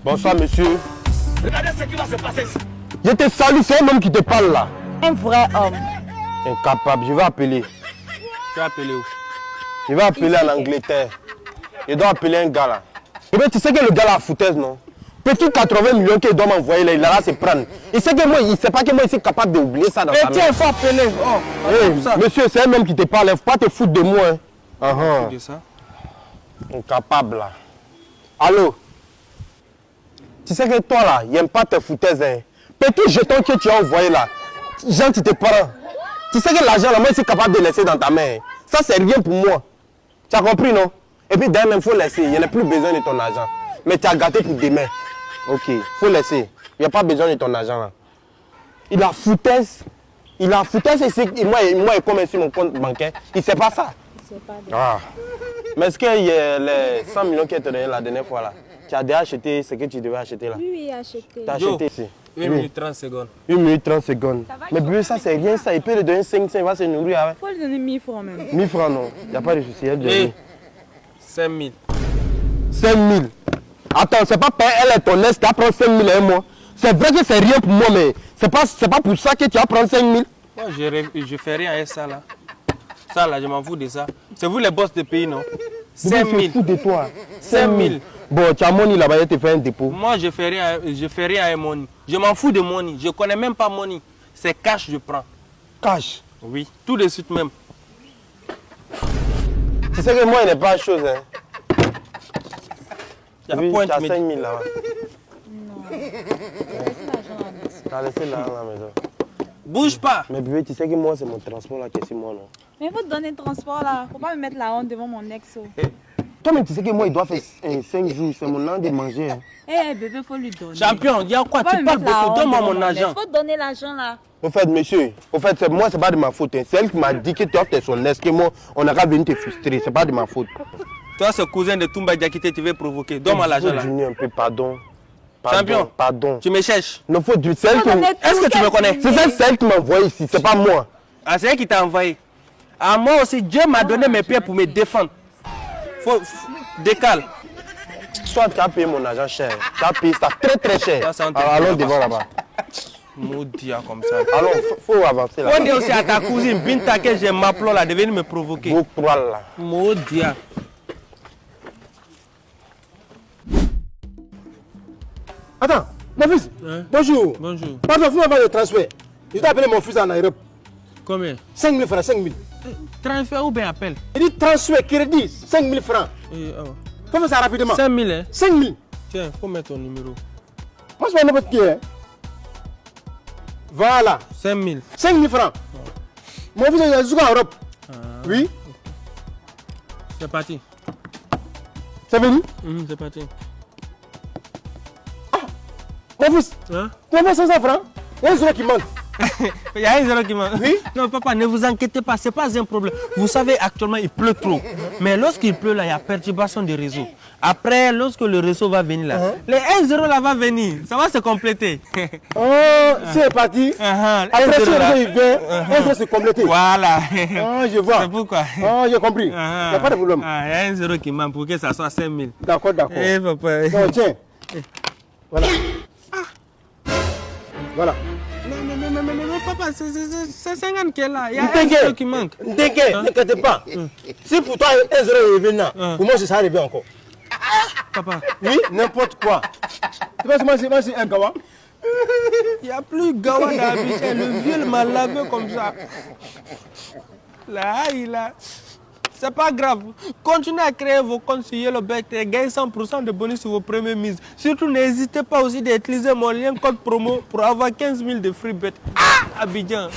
Bonsoir, monsieur. Regardez ce qui va se passer ici. Je te salue, c'est un homme qui te parle là. Un vrai homme. Incapable, je vais appeler. Tu vas appeler où? Je vais appeler en Angleterre. Je dois appeler un gars là. Eh bien, tu sais que le gars là a foutaise, non? Petit 80 millions qu'il doit m'envoyer là, il va se prendre. Il sait que moi, il sait pas que moi, je suis capable d'oublier ça dans sa main. Tiens, il faut appeler. Oh, Hey, monsieur, c'est un homme qui te parle, il ne faut pas te foutre de moi. Hein. de ça. Incapable là. Allô? Tu sais que toi là, il n'aime pas tes foutaises. Hein. Petit jeton que tu as envoyé là, Jean, tu te prends. Tu sais que l'argent là, moi, je suis capable de laisser dans ta main. Ça, c'est rien pour moi. Tu as compris, non? Et puis d'ailleurs, il faut laisser. Il n'y a plus besoin de ton argent. Mais tu as gâté pour demain. Ok, il faut laisser. Il n'y a pas besoin de ton argent là. Il a foutaise. Il a foutaise et moi, il comme sur mon compte bancaire. Il ne sait pas ça. Il sait pas. Ah. Mais est-ce qu'il y a les 100 millions qui étaient donnés la dernière fois là? Tu as déjà acheté ce que tu devais acheter là? Oui, acheté. Tu as acheté ici? 1 minute 30 secondes. 1 minute 30 secondes. Mais bébé, ça c'est rien ça. Il peut le donner 5, il va se nourrir avec. Il faut lui donner 1000 francs même. 1000 francs non. Il n'y a pas de souci. Et 5 000. 5 000. Attends, c'est pas payer elle est ton aise, tu vas prendre 5 000 un mois. C'est vrai que c'est rien pour moi, mais c'est pas pour ça que tu vas prendre 5 000. Moi, je fais rien avec ça là. Ça là, je m'en fous de ça. C'est vous les boss de pays, non? 5 000. Je fous de toi. 5 000. Bon, tu as money là-bas, je te fais un dépôt. Moi, je fais rien avec money. Je m'en fous de money. Je connais même pas money. C'est cash je prends. Cash. Oui, tout de suite même. Tu sais que moi, il n'est pas chose. Hein. Il y a Oui, point tu as de 5 000 là-bas. Non. Laisse l'argent à la maison. Tu as laissé l'argent à la maison. Bouge pas. Mais bébé, tu sais que moi, c'est mon transport là qui est sur moi, non? Mais il faut te donner le transport là. Faut pas me mettre la honte devant mon ex. Toi-même, tu sais que moi, il doit faire 5 jours. C'est mon an de manger. Hein. Eh bébé, faut lui donner. Champion, il y a quoi? Faut pas Tu me parles mettre la beaucoup. honte Donne-moi devant mon ex. argent. Faut te donner l'argent là. Au fait, monsieur, moi, c'est pas de ma faute. Hein. C'est elle qui m'a dit que tu es son ex, que moi, on a qu'à venir te frustrer. C'est pas de ma faute. Toi, ce cousin de Toumba Diakité, tu veux provoquer. Donne-moi l'argent là. Un peu, pardon. Champion, pardon. tu me cherches. Non, faut du c'est elle qui... Est-ce que tu me connais? C'est elle qui m'a envoyé ici, c'est pas moi. Ah, c'est elle qui t'a envoyé. Ah, moi aussi, Dieu m'a donné mes pieds pour me défendre. Décale. Soit tu as payé mon argent cher, tu as payé ça très cher. Ça, Allons devant là-bas. Maudit comme ça. Allons, faut avancer là. Faut dire aussi à ta cousine Binta que j'ai ma là de venir me provoquer. Beau poil là. Maudit. Attends, mon fils, bonjour. Bonjour. Pardon, vous m'avez le transfert. Je dois appeler mon fils en Europe. Combien? 5 000 francs, 5 000. Transfert ou bien appel? Il dit transfert, crédit, 5 000 francs. Faut faire ça rapidement. 5 000, hein? 5 000. Tiens, faut mettre ton numéro. Moi, je vais n'importe qui. Hein. Voilà. 5 000. 5 000 francs. Mon fils est jusqu'en Europe. Oui. C'est parti. C'est venu? C'est parti. Mon fils, Hein? tu as 500 francs. Il y a un zéro qui manque. Il y a un zéro qui manque. Oui. Non, papa, ne vous inquiétez pas, ce n'est pas un problème. Vous savez, actuellement, il pleut trop. Mais lorsqu'il pleut, là, il y a perturbation du réseau. Après, lorsque le réseau va venir là, les 1-0 là va venir. Ça va se compléter. Oh, c'est parti. Après, si le réseau il vient, 1 0 se compléter. Voilà. Oh, je vois. C'est pourquoi. Oh, j'ai compris. Il n'y a pas de problème. Il y a un 0 qui manque pour que ça soit 5 000. D'accord, d'accord. Eh, papa. Bon, tiens. Voilà. Voilà. Mais papa, c'est 50 qui est là. Il y a un N'inquiète 0 qui manque. N'inquiète pas. Si pour toi 1 0 est revenu, pour moi, ça arrive encore. Papa. Oui, n'importe quoi. Tu vois, moi, c'est un gawa. Il n'y a plus Gawa dans la biche. Le vieux m'a lavé comme ça. Là, il a. C'est pas grave. Continuez à créer vos comptes sur YellowBet et gagnez 100% de bonus sur vos premières mises. Surtout, n'hésitez pas aussi d'utiliser mon lien code promo pour avoir 15 000 de free bet. Abidjan.